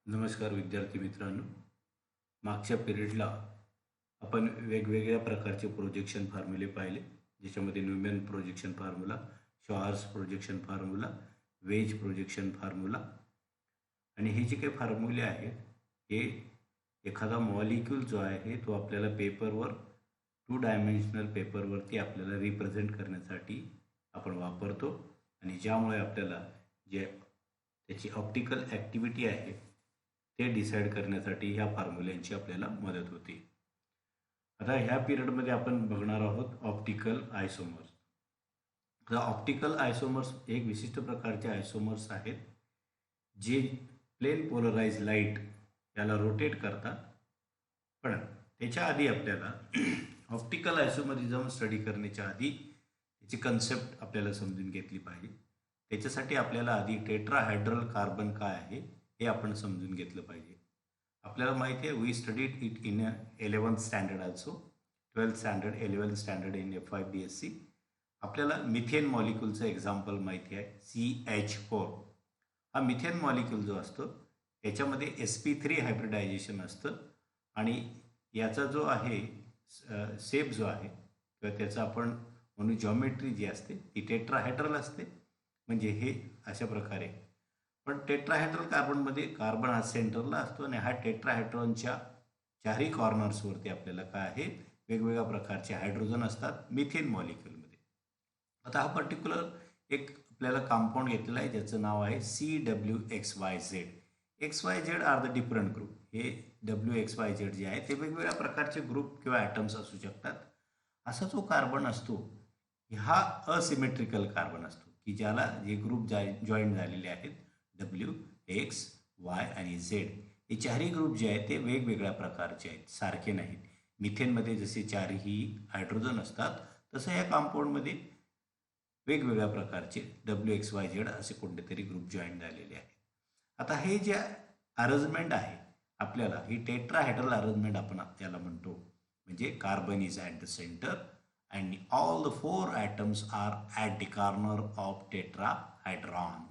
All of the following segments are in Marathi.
नमस्कार विद्यार्थी मित्रांनो. मागच्या पिरियडला आपण वेगवेगळ्या प्रकारचे प्रोजेक्शन फॉर्म्युले पाहिले, ज्याच्यामध्ये Newman projection formula, sawhorse projection formula, wedge projection formula. आणि हे जे काही फॉर्म्युले आहेत हे एखादा मॉलिक्यूल जो आहे तो आपल्याला पेपरवर 2 डायमेन्शनल पेपरवरती आपल्याला रिप्रेझेंट करण्यासाठी आपण वापरतो. आणि ज्यामुळे आपल्याला जे त्याची ऑप्टिकल ॲक्टिव्हिटी आहे ते डिसाईड करण्यासाठी ह्या फॉर्म्युल्यांची आपल्याला मदत होते. आता ह्या पिरियडमध्ये आपण बघणार आहोत ऑप्टिकल आयसोमर्स. आता ऑप्टिकल आयसोमर्स एक विशिष्ट प्रकारचे आयसोमर्स आहेत जे प्लेन पोलराइज लाईट याला रोटेट करतात. पण त्याच्या आधी आपल्याला ऑप्टिकल आयसोमरिझम स्टडी करण्याच्या आधी त्याची कन्सेप्ट आपल्याला समजून घेतली पाहिजे. त्याच्यासाठी आपल्याला आधी टेट्राहायड्रल कार्बन काय आहे हे आपण समजून घेतलं पाहिजे. आपल्याला माहिती आहे we studied it in 11th standard also, 12th standard, 11th standard in F5 BSc. आपल्याला मिथेन मॉलिक्यूलचं एक्झाम्पल माहिती आहे, CH4. हा मिथेन मॉलिक्यूल जो असतो याच्यामध्ये sp3 हायब्रिडायझेशन असतं आणि याचा जो आहे शेप जो आहे किंवा त्याचं आपण म्हणून जॉमेट्री जी असते ती टेट्राहायड्रल असते. म्हणजे हे अशा प्रकारे. पण टेट्राहायड्रल कार्बनमध्ये कार्बन हा सेंटरला असतो आणि हा टेट्राहायड्रॉनच्या चारही कॉर्नर्सवरती आपल्याला काय आहे वेगवेगळ्या प्रकारचे हायड्रोजन असतात मिथेन मॉलिक्यूलमध्ये. आता हा पर्टिक्युलर एक आपल्याला कंपाऊंड घेतलेला आहे ज्याचं नाव आहे CWXYZ. XYZ are the different group. हे WXYZ जे आहे ते वेगवेगळ्या प्रकारचे ग्रुप किंवा ॲटम्स असू शकतात. असा जो कार्बन असतो हा असिमेट्रिकल कार्बन असतो की ज्याला जे ग्रुप जॉईन झालेले आहेत WXY आणि Z, हे चारही ग्रुप जे आहेत ते वेगवेगळ्या प्रकारचे आहेत, सारखे नाहीत. मिथेनमध्ये जसे चारही हायड्रोजन असतात तसं या कंपाऊंडमध्ये वेगवेगळ्या प्रकारचे WXYZ असे कोणते तरी ग्रुप जॉईन झालेले आहेत. आता हे जे अरेंजमेंट आहे आपल्याला ही टेट्राहायड्रल अरेंजमेंट आपण त्याला म्हणतो. म्हणजे carbon is at the centre and all the 4 atoms are at the corner of tetrahedron.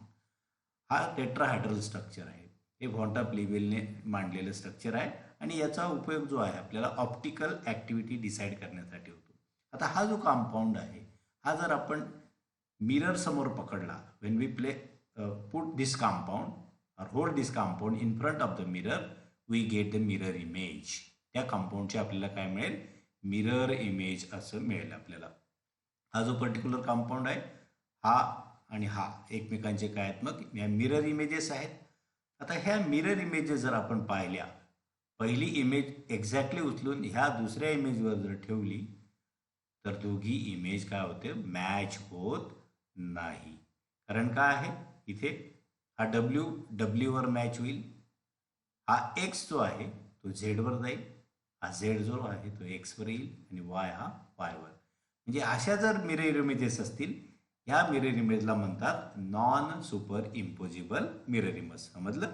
हा टेट्राहायड्रल स्ट्रक्चर आहे. हे व्हॉन ऑफ लिवेलने मांडलेलं स्ट्रक्चर आहे आणि याचा उपयोग जो आहे आपल्याला ऑप्टिकल ॲक्टिव्हिटी डिसाईड करण्यासाठी होतो. आता हा जो कंपाऊंड आहे हा जर आपण मिरर समोर पकडला, when we put this compound or hold this compound in front of the mirror, we get the mirror image. त्या कंपाऊंडचे आपल्याला काय मिळेल, मिरर इमेज असं मिळेल आपल्याला. हा जो पर्टिक्युलर कंपाऊंड आहे हा आणि हा एकमेकांचे काय आहेत मग या मिरर इमेजेस आहेत. आता ह्या मिरर इमेजेस जर आपण पाहिल्या, पहिली इमेज एक्झॅक्टली उचलून ह्या दुसऱ्या इमेजवर जर ठेवली तर दोघी इमेज काय होते मॅच होत नाही. कारण काय आहे इथे हा डब्ल्यूवर मॅच होईल, हा एक्स जो आहे तो झेडवर जाईल, हा झेड जो आहे तो एक्सवर येईल आणि वाय हा वायवर. म्हणजे अशा जर मिरर इमेजेस असतील ह्या मिरर इमेजला म्हणतात non super imposable mirror image. समजलं?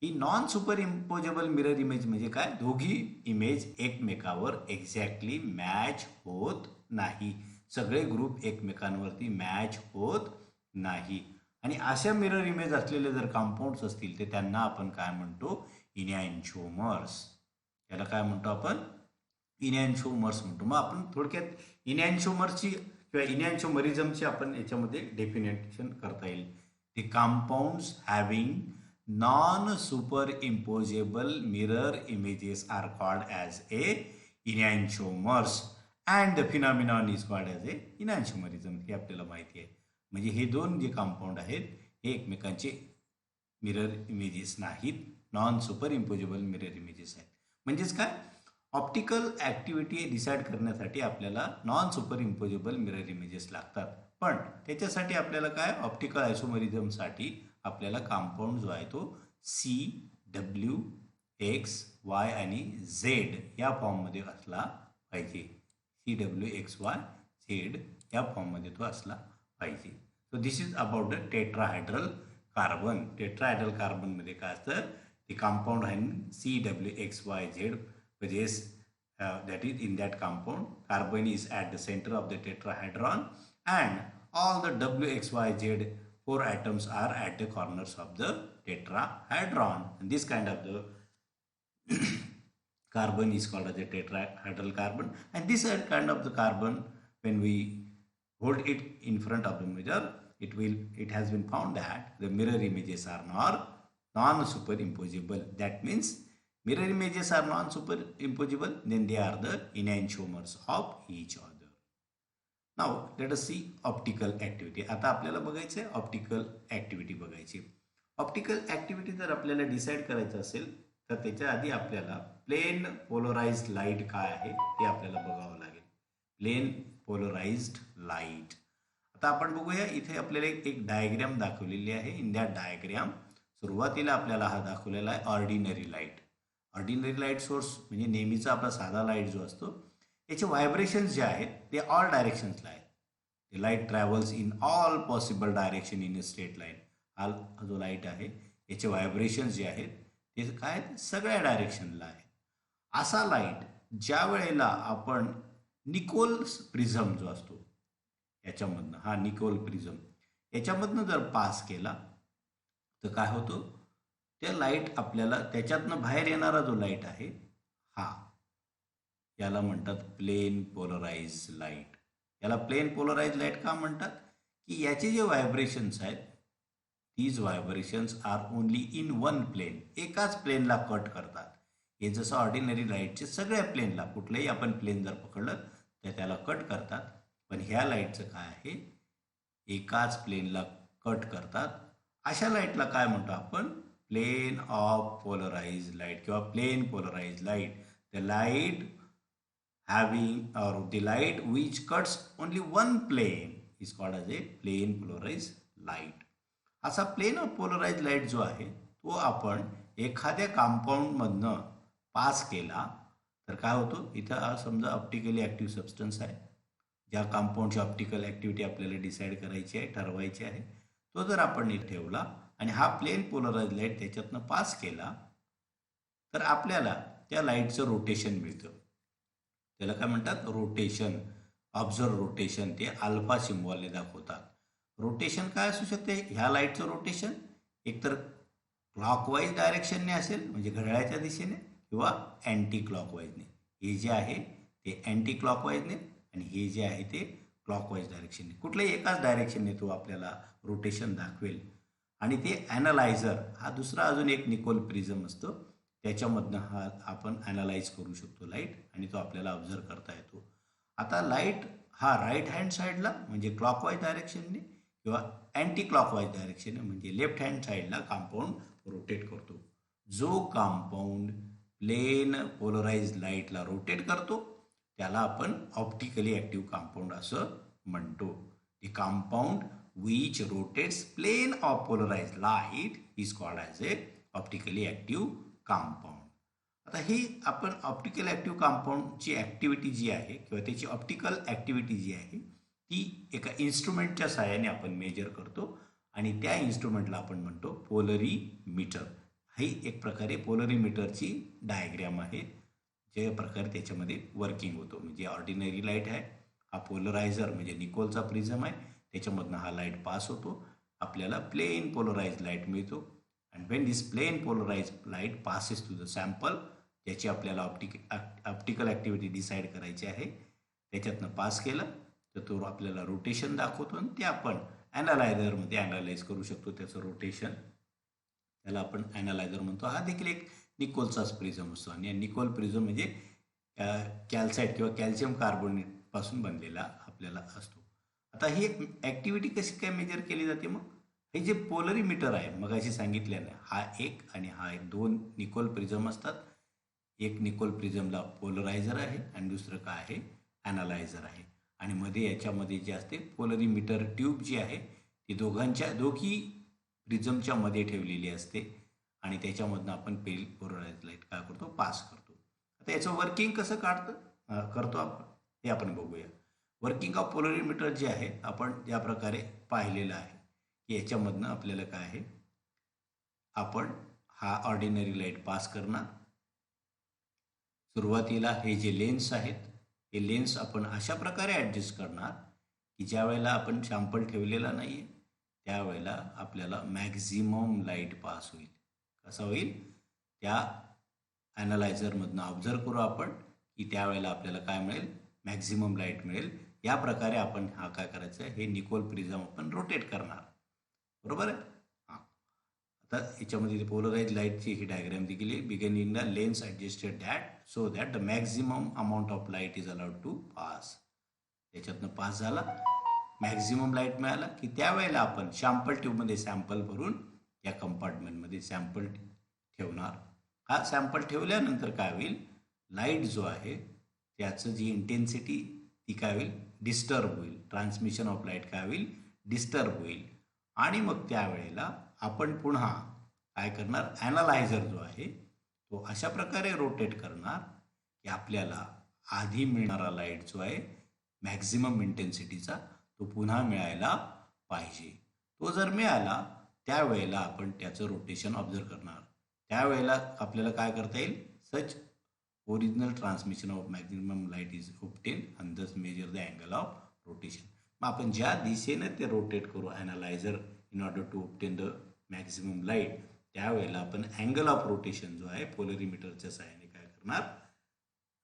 ही non super imposable mirror image म्हणजे काय, दोघी इमेज एकमेकावर एक्झॅक्टली मॅच होत नाही. सगळे ग्रुप एकमेकांवरती मॅच होत नाही. आणि अशा मिरर इमेज असलेले जर कंपाऊंड्स असतील तर त्यांना आपण काय म्हणतो, इनॅन्शोमर्स. याला काय म्हणतो आपण, इनॅन्शोमर्स म्हणतो. मग आपण थोडक्यात इनॅन्शोमर्सची किंवा इनॅन्शोमरिझमची आपण याच्यामध्ये डेफिनेशन करता येईल. The compounds having non super imposable mirror images are called as a enantiomers and the phenomenon is called as a enantiomerism. हे आपल्याला माहिती आहे. म्हणजे हे दोन जे कंपाऊंड आहेत हे एकमेकांचे मिरर इमेजेस नाहीत, non super imposable mirror images आहेत. म्हणजेच काय, ऑप्टिकल ॲक्टिव्हिटी डिसाईड करण्यासाठी आपल्याला non super imposable mirror images लागतात. पण त्याच्यासाठी आपल्याला काय, ऑप्टिकल आयसोमरिझमसाठी आपल्याला कंपाऊंड जो आहे तो CWXY आणि Z या फॉर्ममध्ये असला पाहिजे. CWXYZ या फॉर्ममध्ये तो असला पाहिजे. So this is about the tetrahedral carbon. Tetrahedral कार्बनमध्ये काय असतं, the compound having CWXYZ possess that is in that compound carbon is at the center of the tetrahedron and all the WXYZ 4 atoms are at the corners of the tetrahedron. And this kind of the carbon is called as a tetrahedral carbon. And this kind of the carbon, when we hold it in front of the mirror, it has been found that the mirror images are non-superimposable. That means mirror images are non-superimposable, then they are the enantiomers of each other. Now let us see optical activity. आता आपल्याला बघायचं आहे ऑप्टिकल ॲक्टिव्हिटी बघायची. ऑप्टिकल ॲक्टिव्हिटी जर आपल्याला डिसाईड करायचं असेल तर त्याच्या आधी आपल्याला प्लेन पोलराइज्ड लाईट काय आहे ते आपल्याला बघावं लागेल. Plane polarised light. आता आपण बघूया, इथे आपल्याला एक डायग्राम दाखवलेली आहे. इन दॅट डायग्राम सुरुवातीला आपल्याला हा दाखवलेला आहे ordinary light. Ordinary light source म्हणजे नेहमीचा आपला साधा लाईट जो असतो याचे व्हायब्रेशन्स जे आहेत ते ऑल डायरेक्शन्सला आहेत. ते light travels in all possible direction in a straight line. हा जो लाईट आहे याचे व्हायब्रेशन्स जे आहेत ते काय आहेत, सगळ्या डायरेक्शनला आहे. असा लाईट ज्या वेळेला आपण निकोल प्रिझम जो असतो याच्यामधनं, हा निकोल प्रिझम याच्यामधनं जर पास केला तर काय होतं, त्या लाईट आपल्याला त्याच्यातनं बाहेर येणारा जो लाईट आहे हा, याला म्हणतात प्लेन पोलराइज लाईट. याला प्लेन पोलराइज लाईट का म्हणतात, की याचे जे व्हायब्रेशन्स आहेत these vibrations are only in one plane. एकाच प्लेनला कट करतात. हे जसं ऑर्डिनरी लाईटचे सगळ्या प्लेनला, कुठलंही आपण प्लेन जर पकडलं तर त्याला कट करतात. पण ह्या लाईटचं काय आहे, एकाच प्लेनला कट करतात. अशा लाईटला काय म्हणतो आपण, प्लेन ऑफ पोलराइज लाईट किंवा plane polarise light. The light having or the light which cuts only one plane is called as a plane polarized light. असा प्लेन ऑफ पोलराइज लाईट जो आहे तो आपण एखाद्या कंपाऊंडमधनं पास केला तर काय होतो, इथं समजा ऑप्टिकली ॲक्टिव्ह सबस्टन्स आहे. ज्या कंपाऊंडची ऑप्टिकल ॲक्टिव्हिटी आपल्याला डिसाईड करायची आहे, ठरवायची आहे, तो जर आपण इथे ठेवला आणि हा प्लेन पोलराइज लाईट त्याच्यातनं पास केला तर आपल्याला त्या लाईटचं रोटेशन मिळतं. त्याला काय म्हणतात, रोटेशन. Observe rotation. ते अल्फा सिम्बॉलने दाखवतात. रोटेशन काय असू शकते, ह्या लाईटचं रोटेशन एकतर क्लॉकवाईज डायरेक्शनने असेल म्हणजे घड्याळाच्या दिशेने, किंवा अँटी क्लॉकवाईजने. हे जे आहे ते अँटी क्लॉकवाईजने आणि हे जे आहे ते क्लॉकवाईज डायरेक्शनने. कुठल्याही एकाच डायरेक्शनने तो आपल्याला रोटेशन दाखवेल. आणि ते ॲनालायझर, हा दुसरा अजून एक निकोल प्रिझम असतो, त्याच्यामधनं हा आपण ॲनालाइज करू शकतो लाईट आणि तो आपल्याला ऑब्झर्व करता येतो. आता लाईट हा राईट हँड साईडला म्हणजे क्लॉकवाईज डायरेक्शनने किंवा अँटी क्लॉकवाईज डायरेक्शनने म्हणजे लेफ्ट हँड साईडला कंपाऊंड रोटेट करतो. जो कंपाऊंड प्लेन पोलराइज लाईटला रोटेट करतो त्याला आपण ऑप्टिकली ॲक्टिव्ह कंपाऊंड असं म्हणतो. The compound which rotates plane of polarise light is called as a optically active compound. आता ही आपण ऑप्टिकल ॲक्टिव्ह कंपाऊंडची ॲक्टिव्हिटी जी आहे किंवा त्याची ऑप्टिकल ॲक्टिव्हिटी जी आहे ती एका इन्स्ट्रुमेंटच्या सहाय्याने आपण मेजर करतो आणि त्या इन्स्ट्रुमेंटला आपण म्हणतो पोलरीमीटर. ही एक प्रकारे पोलरीमीटरची डायग्रॅम आहे, ज्या प्रकारे त्याच्यामध्ये वर्किंग होतो. म्हणजे ऑर्डिनरी लाईट आहे, हा पोलरायझर म्हणजे निकोलचा प्रिझम आहे, त्याच्यामधनं हा लाईट पास होतो, आपल्याला प्लेन पोलराइज लाईट मिळतो. and when this plane polarized light passes to the sample, ज्याची आपल्याला ऑप्टिकल ॲक्टिव्हिटी डिसाईड करायची आहे, त्याच्यातनं पास केलं तर तो आपल्याला रोटेशन दाखवतो आणि ते आपण ॲनालायझरमध्ये ॲनालाइज करू शकतो. त्याचं रोटेशन त्याला आपण ॲनालायझर म्हणतो. हा देखील एक निकोलचाच प्रिझम असतो आणि निकोल प्रिझम म्हणजे कॅल्साईट किंवा कॅल्शियम कार्बोनेटपासून बनलेला आपल्याला असतो. आता ही ॲक्टिव्हिटी कशी काय मेजर केली जाते, मग हे जे पोलरीमीटर आहे मगाशी सांगितल्याने हा एक आणि हा एक, दोन निकोल प्रिझम असतात. एक निकोल प्रिझमला पोलरायझर आहे आणि दुसरं काय आहे, ॲनालायझर आहे. आणि मध्ये याच्यामध्ये जे असते पोलरीमीटर ट्यूब जी आहे ती दोघी प्रिझमच्या मध्ये ठेवलेली असते आणि त्याच्यामधनं आपण पोलराइज लाईट काय करतो, पास करतो. आता याचं वर्किंग कसं करतो आपण हे आपण बघूया. वर्किंग ऑफ पोलरीमीटर जे आहे आपण या प्रकारे पाहिलेलं आहे की याच्यामधनं आपल्याला काय आहे, आपण हा ऑर्डिनरी लाईट पास करणार. सुरुवातीला हे जे लेन्स आहेत हे लेन्स आपण अशा प्रकारे ॲडजस्ट करणार की ज्या वेळेला आपण सॅम्पल ठेवलेला नाही आहे त्यावेळेला आपल्याला मॅक्झिमम लाईट पास होईल. कसा होईल? त्या ॲनालायझरमधनं ऑब्झर्व करू आपण की त्यावेळेला आपल्याला काय मिळेल? मॅक्झिमम लाईट मिळेल. या प्रकारे आपण हा काय करायचं आहे, हे निकोल प्रिझम आपण रोटेट करणार. बरोबर आहे? हां. आता याच्यामध्ये पोलराइज लाईटची ही डायग्राम दिली. Beginning the lens adjusted that so that the maximum amount of light is allowed to pass. याच्यातनं पास झाला, मॅक्झिमम लाईट मिळाला की त्यावेळेला आपण सॅम्पल ट्यूबमध्ये सॅम्पल भरून या कंपार्टमेंटमध्ये सॅम्पल ठेवणार. हा सॅम्पल ठेवल्यानंतर काय होईल? लाईट जो आहे त्याचं जी इंटेन्सिटी ती काय होईल? डिस्टर्ब होईल. ट्रान्समिशन ऑफ लाईट काय होईल? डिस्टर्ब होईल. आणि मग त्यावेळेला आपण पुन्हा काय करणार? ॲनालायझर जो आहे तो अशा प्रकारे रोटेट करणार की आपल्याला आधी मिळणारा लाईट जो आहे मॅक्झिमम इंटेन्सिटीचा तो पुन्हा मिळायला पाहिजे. तो जर मिळाला त्यावेळेला आपण त्याचं रोटेशन ऑब्झर्व करणार. त्यावेळेला आपल्याला काय करता येईल? Such original transmission of maximum light is obtain and thus measure the angle of rotation. मग आपण ज्या दिशेने ते रोटेट करू analyser in order to obtain the maximum light, त्यावेळेला आपण अँगल ऑफ रोटेशन जो आहे पोलरीमीटरच्या सहाय्याने काय करणार?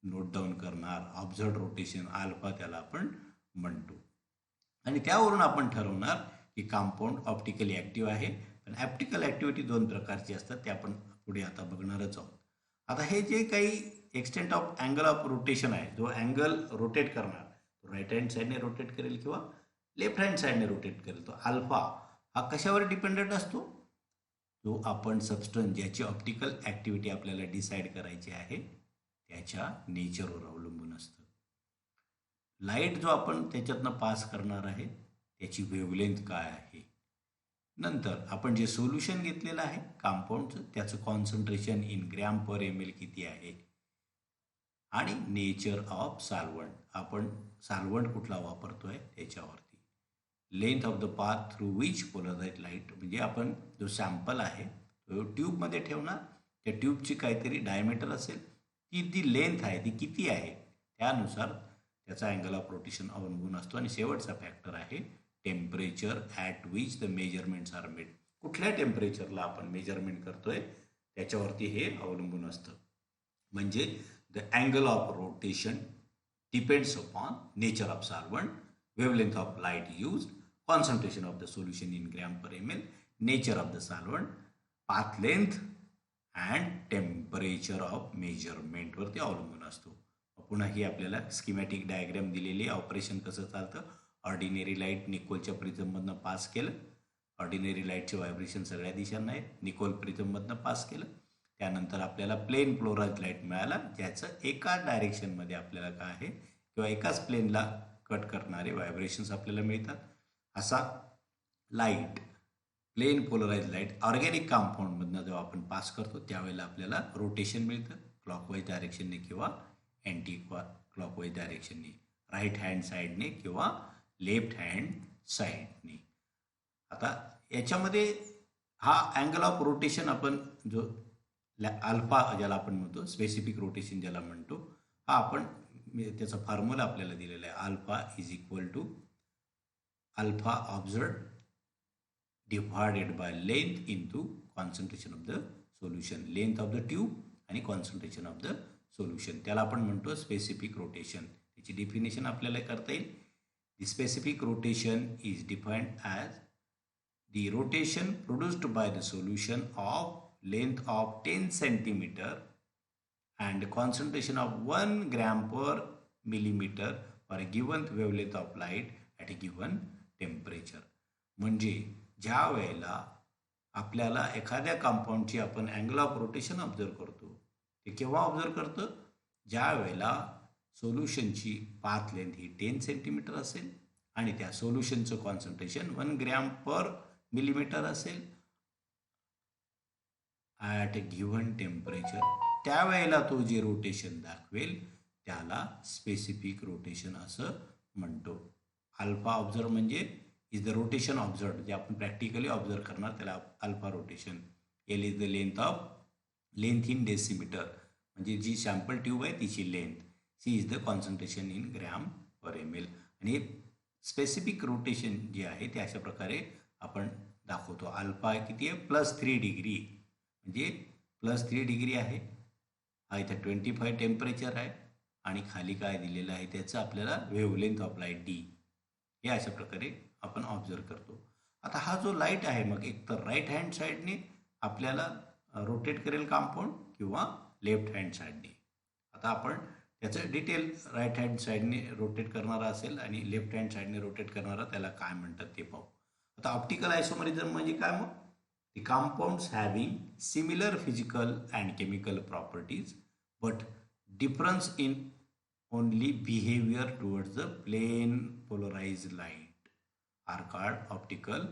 नोट डाऊन करणार. ऑब्झर्व रोटेशन अल्फा त्याला आपण म्हणतो. आणि त्यावरून आपण ठरवणार की कंपाऊंड ऑप्टिकली ॲक्टिव्ह आहे. पण ऑप्टिकल ॲक्टिव्हिटी दोन प्रकारची असतात, ते आपण पुढे आता बघणारच आहोत. आता हे जे काही extent of angle of rotation आहे, जो अँगल रोटेट करणार तो राईट हँड साईडने रोटेट करेल किंवा लेफ्ट हँड साईडने रोटेट करेल. तो अल्फा हा कशावर डिपेंडेंट असतो? जो आपण सबस्टन्स ज्याची ऑप्टिकल ॲक्टिव्हिटी आपल्याला डिसाईड करायची आहे त्याच्या नेचरवर अवलंबून असतं. लाईट जो आपण त्याच्यातनं पास करणार आहे त्याची वेव्हलेंथ काय आहे. नंतर आपण जे सोल्युशन घेतलेलं आहे कंपाऊंडचं त्याचं concentration in gram per ml किती आहे. आणि नेचर ऑफ सॉल्व्हंट, आपण सॉल्व्हंट कुठला वापरतोय त्याच्यावरती. Length of the path through which polarised light, म्हणजे आपण जो सॅम्पल आहे तो ट्यूबमध्ये ठेवणार. त्या ट्यूबची काहीतरी डायमीटर असेल, ती जी लेंथ आहे ती किती आहे त्यानुसार त्याचा अँगल ऑफ रोटेशन अवलंबून असतो. आणि शेवटचा फॅक्टर आहे temperature at which the measurements are made. कुठल्या टेम्परेचरला आपण मेजरमेंट करतोय त्याच्यावरती हे अवलंबून असतं. म्हणजे the angle of rotation depends upon nature of solvent, wavelength of light used, concentration of the solution in gram per ml, nature of the solvent, path length and temperature of measurement वरती अवलंबून असतो. पुन्हा ही आपल्याला स्कीमॅटिक डायग्राम दिलेली. ऑपरेशन कसं चालतं? ऑर्डिनरी लाईट निकोलच्या प्रिझममधनं पास केलं. ऑर्डिनरी लाईटचे व्हायब्रेशन सगळ्या दिशांना आहेत. निकोल प्रिझममधनं पास केलं. त्यानंतर आपल्याला प्लेन पोलराइज्ड लाईट मिळाला, ज्याचं एका डायरेक्शनमध्ये आपल्याला काय आहे किंवा एकाच प्लेनला कट करणारे व्हायब्रेशन्स आपल्याला मिळतात. असा light, plane polarise light organic कंपाऊंडमधनं जेव्हा आपण पास करतो त्यावेळेला आपल्याला रोटेशन मिळतं क्लॉकवाईज डायरेक्शनने किंवा अँटी क्लॉकवाईज डायरेक्शनने, राईट हँड साईडने किंवा लेफ्ट हँड साईडने. आता याच्यामध्ये हा अँगल ऑफ रोटेशन आपण जो अल्फा ज्याला आपण म्हणतो, स्पेसिफिक रोटेशन ज्याला म्हणतो, हा आपण त्याचा फॉर्म्युला आपल्याला दिलेला आहे. Alpha is equal to alpha observe divided by length into concentration of the solution. Length of the tube आणि कॉन्सन्ट्रेशन ऑफ द सोल्युशन, त्याला आपण म्हणतो स्पेसिफिक रोटेशन. त्याची डेफिनेशन आपल्याला करता येईल. The specific rotation is defined as the rotation produced by the solution of length of 10 centimeter and concentration of 1 gram per millimeter for a given wavelength of light at a given temperature. म्हणजे ज्या वेळेला आपल्याला एखाद्या कंपाऊंडची आपण अँगल ऑफ रोटेशन ऑब्झर्व करतो, ते केव्हा ऑब्झर्व करतो? ज्या वेळेला सोल्युशनची पाथ लेंथ ही 10 सेंटीमीटर असेल आणि त्या सोल्युशनचं कॉन्सन्ट्रेशन 1 ग्रॅम पर मिलीमीटर असेल ॲट अ गिव्हन टेम्परेचर. त्यावेळेला तो जे रोटेशन दाखवेल त्याला स्पेसिफिक रोटेशन असं म्हणतो. अल्फा ऑब्झर्व म्हणजे इज द रोटेशन ऑब्झर्व, जे आपण प्रॅक्टिकली ऑब्झर्व करणार त्याला alpha rotation. L is the length in decimetre, म्हणजे जी सॅम्पल ट्यूब आहे तिची length. C is the concentration in gram per ml. आणि स्पेसिफिक रोटेशन जे आहे ते अशा प्रकारे आपण दाखवतो. अल्फा किती आहे +3 डिग्री, म्हणजे +3 डिग्री आहे. हा इथं 25 टेम्परेचर आहे आणि खाली काय दिलेलं आहे त्याचं आपल्याला वेव्हलेंथ ऑफ लाईट डी, हे अशा प्रकारे आपण ऑब्झर्व करतो. आता हा जो लाईट आहे मग एक तर राईट हँड साईडने आपल्याला रोटेट करेल कंपाऊंड किंवा लेफ्ट हँड साईडने. आता आपण त्याचं डिटेल राईट हँड साईडने रोटेट करणारा असेल आणि लेफ्ट हँड साईडने रोटेट करणारा त्याला काय म्हणतात ते पाहू. आता ऑप्टिकल आयसोमरिझम म्हणजे काय मग? The compounds having similar physical and chemical properties but difference in only behavior towards the plane polarized light are called optical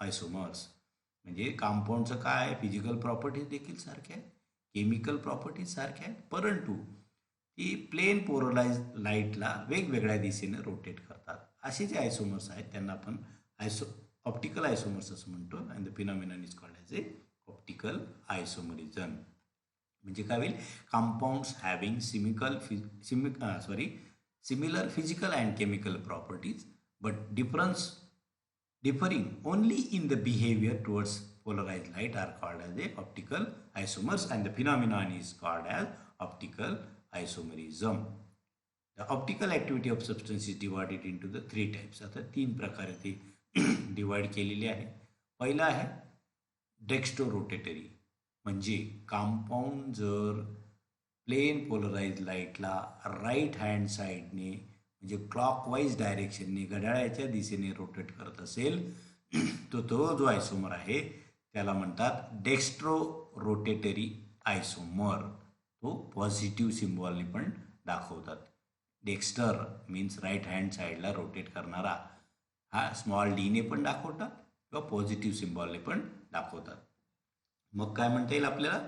isomers. म्हणजे कंपाऊंडचं काय फिजिकल प्रॉपर्टीज देखील सारख्या आहेत, केमिकल प्रॉपर्टीज सारख्या आहेत, परंतु ती प्लेन पोलराइज लाईटला वेगवेगळ्या दिशेने रोटेट करतात. असे जे आयसोमर्स आहेत त्यांना आपण ऑप्टिकल आयसोमर्स असं म्हणतो. And the phenomenon is called as a optical isomerism. म्हणजे काय होईल? Compounds having similar physical and chemical properties but differing only in the behavior towards polarized light are called as a optical isomers, and the phenomenon is called as optical isomerism. The optical activity of substance is divided into the 3 types. आता 3 प्रकारे ते डिवाइड केलेले आहे. पहिला आहे डेक्स्ट्रोरोटेटरी, म्हणजे कंपाऊंड जर प्लेन पोलराइज लाईटला राईट हँड साईडने म्हणजे क्लॉकवाईज डायरेक्शनने घड्याळाच्या दिशेने रोटेट करत असेल तर तो जो आयसोमर आहे त्याला म्हणतात डेक्स्ट्रो रोटेटरी आयसोमर. तो पॉझिटिव्ह सिम्बॉलने पण दाखवतात. डेक्स्टर मीन्स राईट हँड साईडला रोटेट करणारा, हा स्मॉल डीने पण दाखवतात किंवा पॉझिटिव्ह सिम्बॉलने पण दाखवतात. मग काय म्हणता येईल आपल्याला?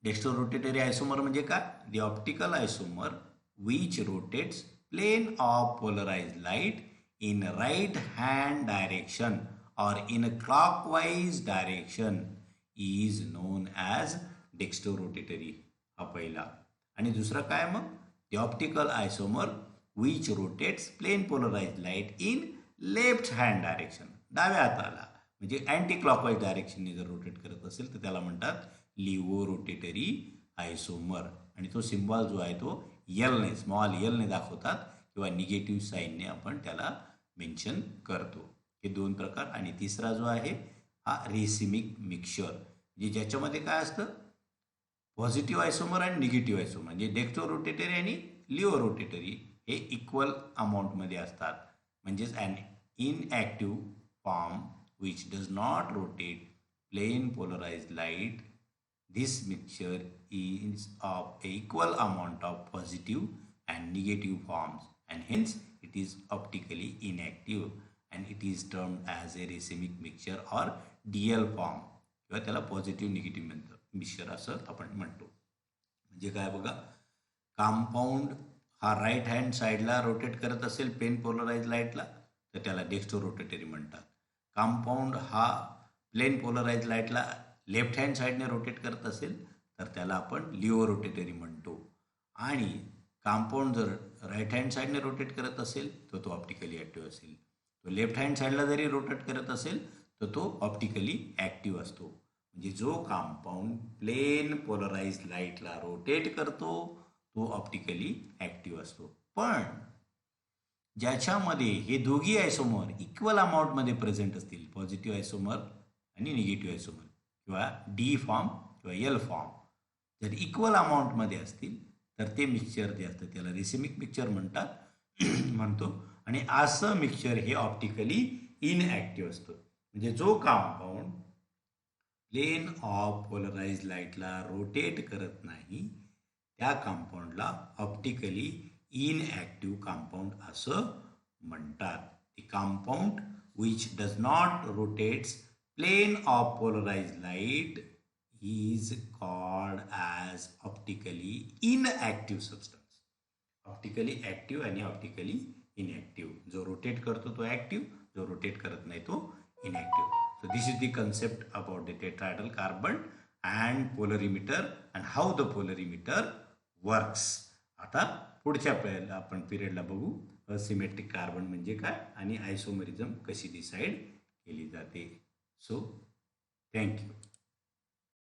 डेक्स्ट्रो रोटेटरी आयसोमर म्हणजे काय? The optical isomer which rotates plane of polarized light in right hand direction or in a clockwise direction is known as dextrorotatory. हा पहिला. आणि दुसरा काय मग? the optical isomer which rotates plane polarized light in left hand direction, डाव्या हाताला म्हणजे अँटी क्लॉकवाईज डायरेक्शनने जर रोटेट करत असेल तर त्याला म्हणतात लिओ रोटेटरी आयसोमर. आणि तो सिम्बॉल जो आहे तो एलने, स्मॉल एलने दाखवतात किंवा निगेटिव्ह साईनने आपण त्याला मेन्शन करतो. हे 2 प्रकार. आणि तिसरा जो आहे हा रेसिमिक मिक्सचर, म्हणजे ज्याच्यामध्ये काय असतं पॉझिटिव्ह आयसोमर आणि निगेटिव्ह आयसोमर, म्हणजे डेक्स्ट्रो रोटेटरी आणि लिओ रोटेटरी हे इक्वल अमाऊंटमध्ये असतात. म्हणजेच and inactive form which does not rotate plane polarised light, this mixture is of equal amount of positive and negative forms and hence it is optically inactive and it is termed as a racemic mixture or DL form किंवा त्याला पॉझिटिव्ह निगेटिव्ह मिक्सचर असं आपण म्हणतो. म्हणजे काय बघा, कंपाऊंड हा राईट हँड साईडला रोटेट करत असेल प्लेन पोलराइज लाईटला तर त्याला डेक्स्ट्रो रोटेटरी म्हणतात. कंपाऊंड हा प्लेन पोलराइज लाईटला लेफ्ट हँड साईडने रोटेट करत असेल तर त्याला आपण लिओ रोटेटरी म्हणतो. आणि कंपाऊंड जर राईट हँड साईडने रोटेट करत असेल तर तो ऑप्टिकली ॲक्टिव्ह असेल. तो लेफ्ट हँड साईडला जरी रोटेट करत असेल तर तो ऑप्टिकली ॲक्टिव्ह असतो. म्हणजे जो कंपाऊंड प्लेन पोलराइज लाईटला रोटेट करतो तो ऑप्टिकली ॲक्टिव्ह असतो. पण ज्याच्यामध्ये हे दोघी आयसोमर इक्वल अमाऊंटमध्ये प्रेझेंट असतील, पॉझिटिव्ह आयसोमर आणि निगेटिव्ह आयसोमर किंवा डी फॉर्म किंवा एल फॉर्म जर इक्वल अमाऊंटमध्ये असतील तर ते मिक्सचर जे असतं त्याला रेसिमिक मिक्सचर म्हणतो. आणि असं मिक्सचर हे ऑप्टिकली इनॲक्टिव्ह असतं. म्हणजे जो कंपाऊंड प्लेन ऑफ पोलराइज लाईटला रोटेट करत नाही त्या कंपाऊंडला ऑप्टिकली इनॲक्टिव्ह कंपाऊंड असं म्हणतात. The compound which does not rotates plane of polarized light is called as optically inactive substance. Optically active आणि ऑप्टिकली इनॲक्टिव्ह. जो रोटेट करतो तो ॲक्टिव्ह, जो रोटेट करत नाही तो inactive. So this is the concept about the tetrahedral carbon and polarimeter and how the polarimeter works. आता पुढच्या आपण पिरियडला बघू असिमेट्रिक कार्बन म्हणजे काय आणि आयसोमरिझम कशी डिसाईड सो थँक्यू.